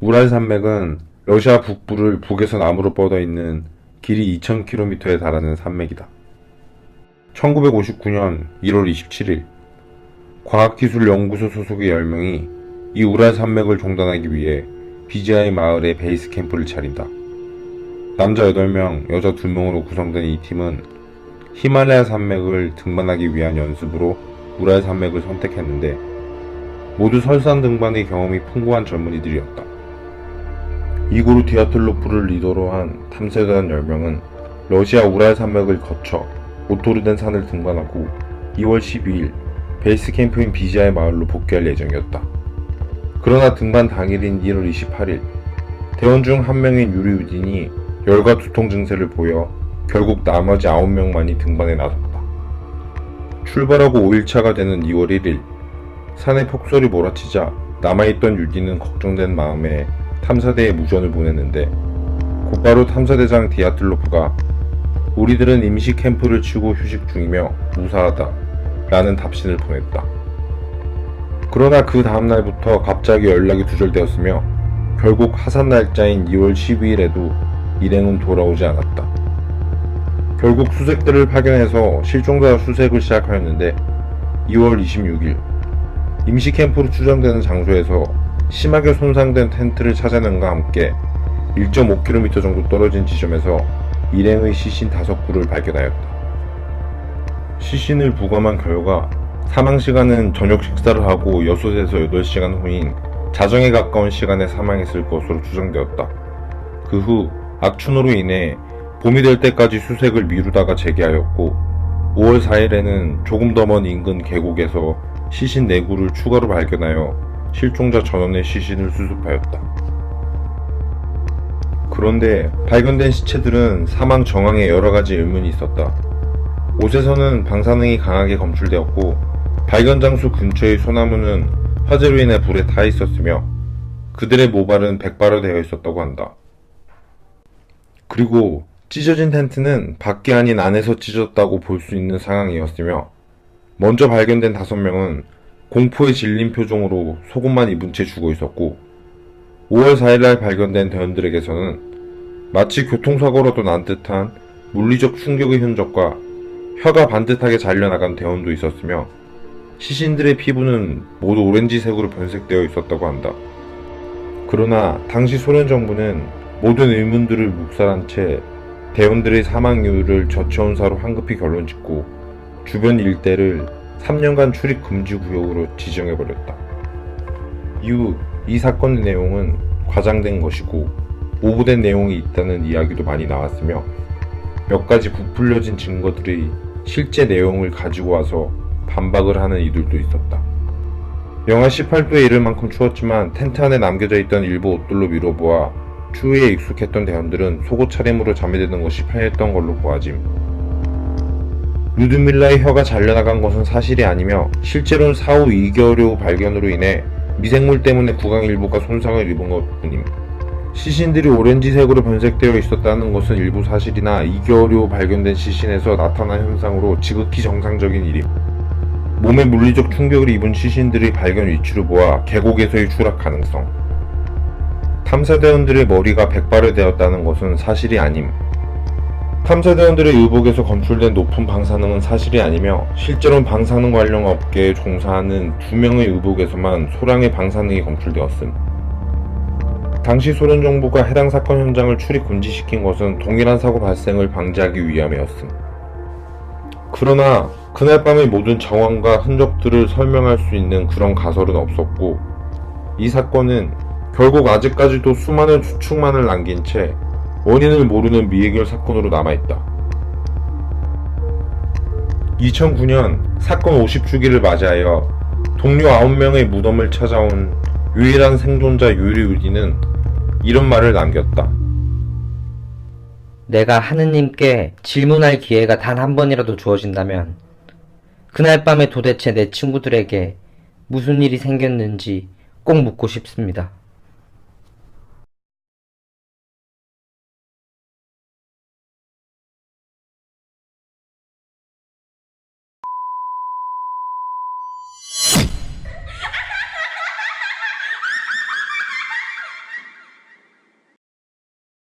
우랄 산맥은 러시아 북부를 북에서 남으로 뻗어 있는 길이 2000km에 달하는 산맥이다. 1959년 1월 27일 과학기술연구소 소속의 10명이 이 우랄 산맥을 종단하기 위해 비지아이 마을에 베이스 캠프를 차린다. 남자 8명, 여자 2명으로 구성된 이 팀은 히말라야 산맥을 등반하기 위한 연습으로 우랄 산맥을 선택했는데 모두 설산 등반의 경험이 풍부한 젊은이들이었다. 이고르 디아틀로프를 리더로 한 탐사단 10명은 러시아 우랄 산맥을 거쳐 오토르된 산을 등반하고 2월 12일 베이스 캠프인 비지아이 마을로 복귀할 예정이었다. 그러나 등반 당일인 1월 28일 대원 중 한 명인 유리 우딘이 열과 두통 증세를 보여 결국 나머지 9명만이 등반에 나섰다. 출발하고 5일차가 되는 2월 1일 산에 폭설이 몰아치자 남아있던 유딘은 걱정된 마음에 탐사대에 무전을 보냈는데 곧바로 탐사대장 디아틀로프가 우리들은 임시 캠프를 치고 휴식 중이며 무사하다 라는 답신을 보냈다. 그러나 그 다음날부터 갑자기 연락이 두절되었으며 결국 하산 날짜인 2월 12일에도 일행은 돌아오지 않았다. 결국 수색들을 파견해서 실종자 수색을 시작하였는데 2월 26일 임시 캠프로 추정되는 장소에서 심하게 손상된 텐트를 찾아낸과 함께 1.5km 정도 떨어진 지점에서 일행의 시신 5구를 발견하였다. 시신을 부검한 결과 사망시간은 저녁 식사를 하고 6에서 8시간 후인 자정에 가까운 시간에 사망했을 것으로 추정되었다. 그 후 악춘으로 인해 봄이 될 때까지 수색을 미루다가 재개하였고 5월 4일에는 조금 더 먼 인근 계곡에서 시신 4구를 추가로 발견하여 실종자 전원의 시신을 수습하였다. 그런데 발견된 시체들은 사망 정황에 여러가지 의문이 있었다. 옷에서는 방사능이 강하게 검출되었고 발견 장소 근처의 소나무는 화재로 인해 불에 타 있었으며 그들의 모발은 백발화되어 있었다고 한다. 그리고 찢어진 텐트는 밖이 아닌 안에서 찢어졌다고 볼 수 있는 상황이었으며 먼저 발견된 5명은 공포에 질린 표정으로 속옷만 입은 채 죽어 있었고 5월 4일날 발견된 대원들에게서는 마치 교통사고로도 난 듯한 물리적 충격의 흔적과 혀가 반듯하게 잘려나간 대원도 있었으며 시신들의 피부는 모두 오렌지색으로 변색되어 있었다고 한다. 그러나 당시 소련 정부는 모든 의문들을 묵살한 채 대원들의 사망 이유를 저체온사로 황급히 결론짓고 주변 일대를 3년간 출입 금지 구역으로 지정해버렸다. 이후 이 사건의 내용은 과장된 것이고 오보된 내용이 있다는 이야기도 많이 나왔으며 몇 가지 부풀려진 증거들의 실제 내용을 가지고 와서 반박을 하는 이들도 있었다. 영하 18도에 이를 만큼 추웠지만 텐트 안에 남겨져 있던 일부 옷들로 미뤄보아 추위에 익숙했던 대원들은 속옷 차림으로 잠이 드는 것이 편했던 걸로 보아짐. 루드밀라의 혀가 잘려나간 것은 사실이 아니며 실제로는 사후 2개월 후 발견으로 인해 미생물 때문에 구강 일부가 손상을 입은 것뿐임. 시신들이 오렌지색으로 변색되어 있었다는 것은 일부 사실이나 2개월 후 발견된 시신에서 나타난 현상으로 지극히 정상적인 일임. 몸에 물리적 충격을 입은 시신들의 발견 위치를 보아 계곡에서의 추락 가능성. 탐사대원들의 머리가 백발화되었다는 것은 사실이 아님. 탐사대원들의 의복에서 검출된 높은 방사능은 사실이 아니며 실제로는 방사능 관련 업계에 종사하는 2명의 의복에서만 소량의 방사능이 검출되었음. 당시 소련 정부가 해당 사건 현장을 출입 금지시킨 것은 동일한 사고 발생을 방지하기 위함이었음. 그러나 그날 밤의 모든 정황과 흔적들을 설명할 수 있는 그런 가설은 없었고 이 사건은 결국 아직까지도 수많은 추측만을 남긴 채 원인을 모르는 미해결 사건으로 남아있다. 2009년 사건 50주기를 맞이하여 동료 9명의 무덤을 찾아온 유일한 생존자 유리 우디는 이런 말을 남겼다. 내가 하느님께 질문할 기회가 단 한 번이라도 주어진다면 그날 밤에 도대체 내 친구들에게 무슨 일이 생겼는지 꼭 묻고 싶습니다.